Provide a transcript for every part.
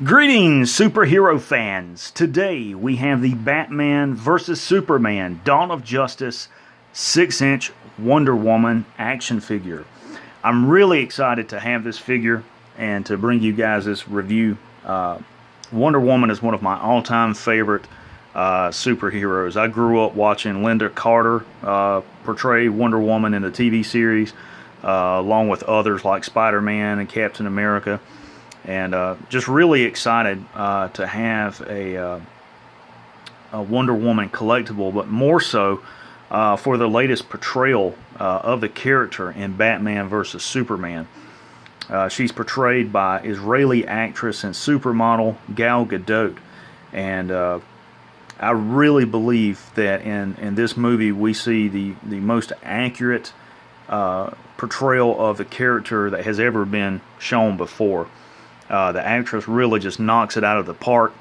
Greetings, superhero fans. Today we have the Batman vs. Superman Dawn of Justice 6-inch Wonder Woman action figure. I'm really excited to have this figure and to bring you guys this review. Wonder Woman is one of my all-time favorite superheroes. I grew up watching Linda Carter portray Wonder Woman in the TV series, along with others like Spider-Man and Captain America. And just really excited to have a Wonder Woman collectible, but more so for the latest portrayal of the character in Batman vs. Superman. She's portrayed by Israeli actress and supermodel Gal Gadot, and I really believe that in this movie we see the most accurate portrayal of the character that has ever been shown before. The actress really just knocks it out of the park,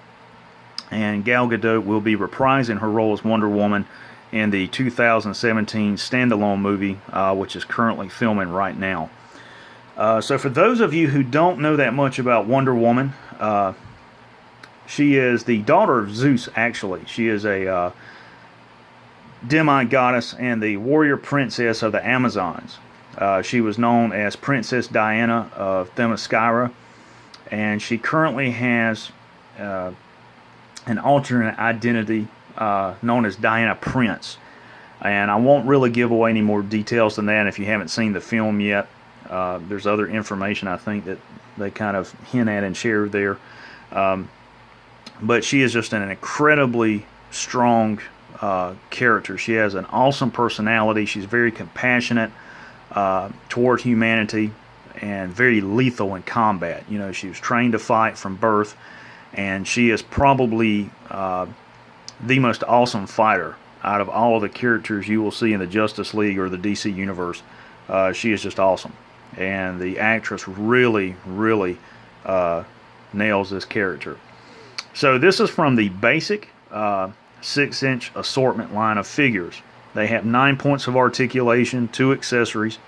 and Gal Gadot will be reprising her role as Wonder Woman in the 2017 standalone movie, which is currently filming right now. So for those of you who don't know that much about Wonder Woman, she is the daughter of Zeus, actually. She is a demi-goddess and the warrior princess of the Amazons. She was known as Princess Diana of Themyscira, and she currently has an alternate identity known as Diana Prince. And I won't really give away any more details than that if you haven't seen the film yet. There's other information I think that they kind of hint at and share there. But she is just an incredibly strong character. She has an awesome personality. She's very compassionate toward humanity, and very lethal in combat. You know, she was trained to fight from birth, and she is probably the most awesome fighter out of all of the characters you will see in the Justice League or the DC Universe. She is just awesome, and the actress really nails this character. So this is from the basic 6-inch assortment line of figures. They have 9 points of articulation, 2 accessories.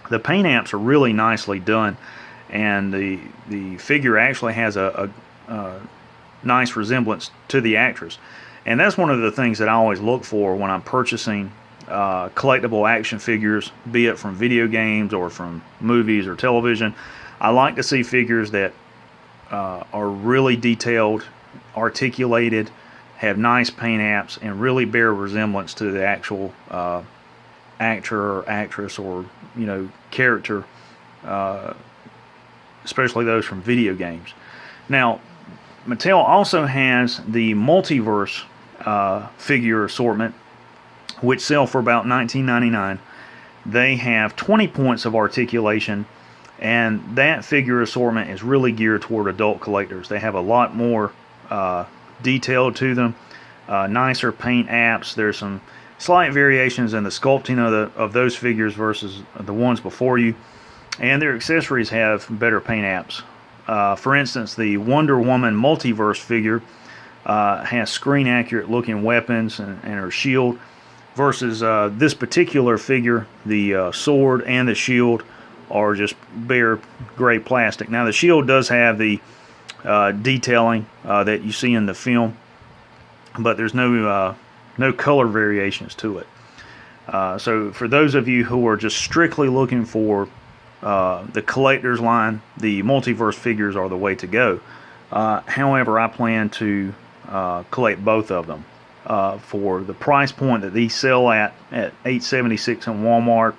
The paint apps are really nicely done, and the figure actually has a nice resemblance to the actress. And that's one of the things that I always look for when I'm purchasing collectible action figures, be it from video games or from movies or television. I like to see figures that are really detailed, articulated, have nice paint apps, and really bear resemblance to the actual actor or actress, or character, especially those from video games. Now, Mattel also has the multiverse figure assortment, which sell for about $19.99. They have 20 points of articulation, and that figure assortment is really geared toward adult collectors. They have a lot more detail to them, nicer paint apps. There's some slight variations in the sculpting of those figures versus the ones before you, and their accessories have better paint apps. For instance, the Wonder Woman multiverse figure has screen accurate looking weapons and her shield, versus this particular figure, the sword and the shield are just bare gray plastic. Now the shield does have the detailing that you see in the film, but there's no color variations to it. So for those of you who are just strictly looking for the collector's line, the multiverse figures are the way to go. However, I plan to collect both of them for the price point that these sell at $8.76 in Walmart,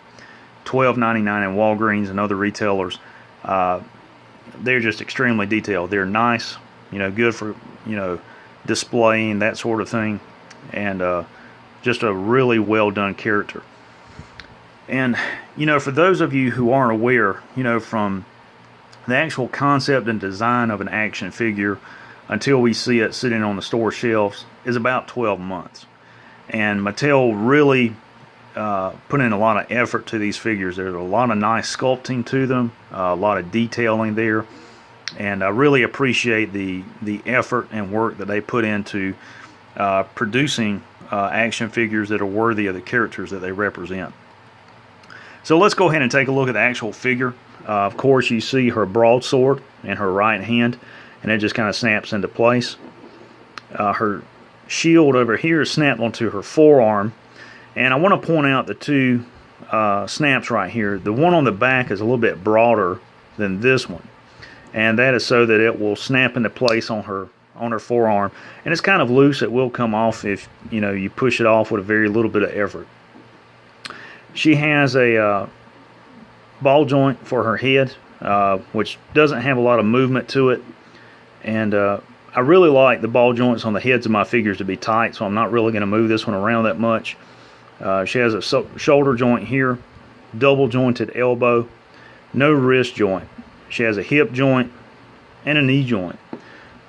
$12.99 in Walgreens and other retailers. They're just extremely detailed. They're nice, good for displaying, that sort of thing, and just a really well done character. And for those of you who aren't aware, from the actual concept and design of an action figure until we see it sitting on the store shelves is about 12 months. And Mattel really put in a lot of effort to these figures. There's a lot of nice sculpting to them, a lot of detailing there, and I really appreciate the effort and work that they put into producing action figures that are worthy of the characters that they represent. So let's go ahead and take a look at the actual figure. Of course, you see her broadsword in her right hand, and it just kind of snaps into place. Her shield over here is snapped onto her forearm, and I want to point out the two snaps right here. The one on the back is a little bit broader than this one, and that is so that it will snap into place on her forearm, and it's kind of loose. It will come off if you push it off with a very little bit of effort. She has a ball joint for her head, which doesn't have a lot of movement to it, and I really like the ball joints on the heads of my figures to be tight, so I'm not really going to move this one around that much. She has a shoulder joint here, double jointed elbow, no wrist joint. She has a hip joint and a knee joint.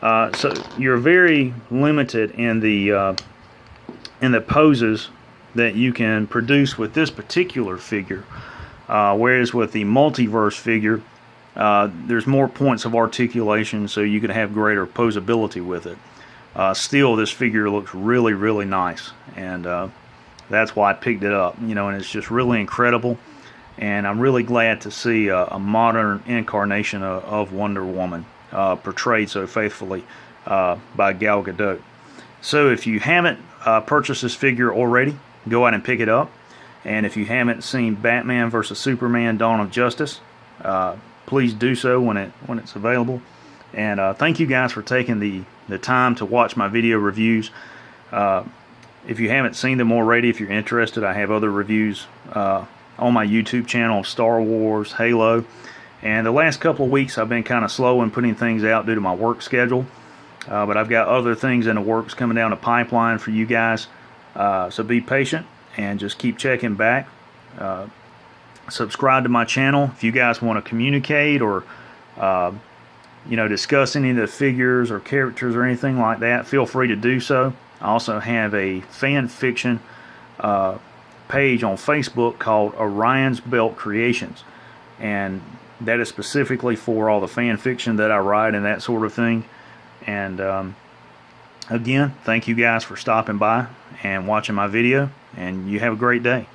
So you're very limited in the poses that you can produce with this particular figure, whereas with the multiverse figure, there's more points of articulation, so you can have greater posability with it. Still, this figure looks really, really nice, and that's why I picked it up. And it's just really incredible, and I'm really glad to see a modern incarnation of Wonder Woman portrayed so faithfully by Gal Gadot. So if you haven't purchased this figure already, go out and pick it up. And if you haven't seen Batman vs. Superman: Dawn of Justice, please do so when it's available. And thank you guys for taking the time to watch my video reviews. If you haven't seen them already, if you're interested, I have other reviews on my YouTube channel of Star Wars, Halo. And the last couple of weeks I've been kind of slow in putting things out due to my work schedule. But I've got other things in the works coming down the pipeline for you guys. So be patient and just keep checking back. Subscribe to my channel if you guys want to communicate or discuss any of the figures or characters or anything like that. Feel free to do so. I also have a fan fiction page on Facebook called Orion's Belt Creations, and that is specifically for all the fan fiction that I write and that sort of thing. And again, thank you guys for stopping by and watching my video, and you have a great day.